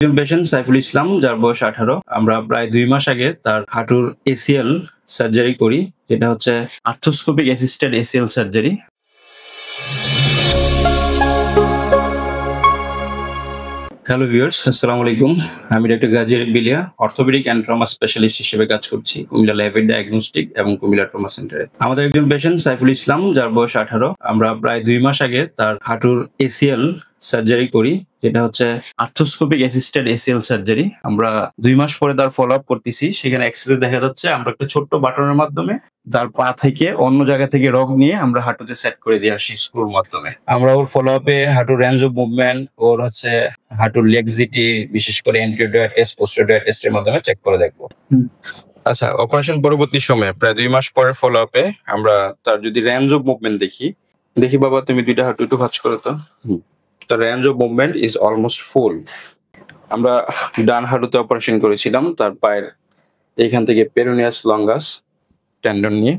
একজন পেশেন্ট সাইফুল ইসলাম যার বয়স 18। আমরা প্রায় 2 মাস আগে তার হাঁটুর ACL সার্জারি করি, যেটা হচ্ছে arthroscopic assisted ACL surgery. Hello viewers, আসসালামু আলাইকুম। আমি doctor Gazi Biliya, orthopaedic and trauma specialist হিসেবে কাজ করছি কুমিল্লা ল্যাভেট ডায়াগনস্টিক এবং কুমিল্লা ট্রমা সেন্টারে। আমাদের একজন পেশেন্ট সাইফুল ইসলাম যার বয়স 18। আমরা প্রায় 2 মাস আগে তার হাঁটুর ACL সার্জারি করি, যেটা হচ্ছে আর্থ্রোস্কোপিক অ্যাসিস্টেড ACL সার্জারি। আমরা 2 মাস পরে তার ফলো আপ করতেছি। সেখানে এক্স-রে দেখা যাচ্ছে আমরা একটা ছোট্ট বাটনের মাধ্যমে তার পা থেকে অন্য জায়গা থেকে রগ নিয়ে আমরা হাঁটুতে সেট করে দিয়ে আসি স্ক্রুর মাধ্যমে। আমরা ওর ফলো আপে হাঁটুর রেঞ্জ অফ মুভমেন্ট, ওর হচ্ছে হাঁটুর লেগজিটি, বিশেষ করে এন্টেরিয়র টেস্ট, পোস্টেরিয়র টেস্টের মাধ্যমে চেক করে দেখবো। আচ্ছা, অপারেশন পরবর্তী সময়ে প্রায় 2 মাস পরে ফলো আপে আমরা তার যদি রেঞ্জ অফ মুভমেন্ট দেখি বাবা, তুমি দুইটা হাঁটু একটু ভাঁজ করো তো। তার range of movement is almost full. আমরা ডান হাঁটুতে অপারেশন করেছিলাম তার পায়ের এইখান থেকে পেরোনিয়াস লঙ্গাস টেন্ডন নিয়ে।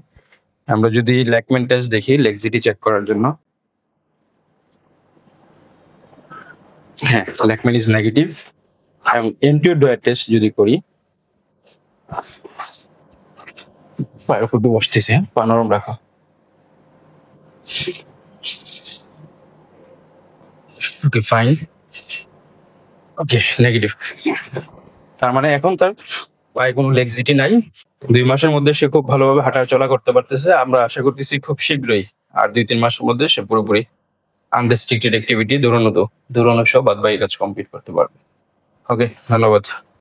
আমরা যদি ল্যাকমেন টেস্ট দেখি লেগজিটি চেক করার জন্য, হ্যাঁ, ল্যাকমেন ইজ নেগেটিভ। এবং এন্টিওডয়ার টেস্ট যদি করি, পায়ের উপর দিয়ে বসতেছে, পা নরম রাখো। ওকে, ফাইন। ওকে, নেগেটিভ। তার মানে এখন তার পায়ে কোনো লেগজিটি নাই। 2 মাসের মধ্যে সে খুব ভালোভাবে হাঁটা চলা করতে পারতেছে। আমরা আশা করতেছি খুব শীঘ্রই, আর 2-3 মাসের মধ্যে সে পুরোপুরি আনরেস্ট্রিক্টেড অ্যাক্টিভিটি, দৌড়ানো সহ বাদবাকি কাজ কমপ্লিট করতে পারবে। ওকে, ধন্যবাদ।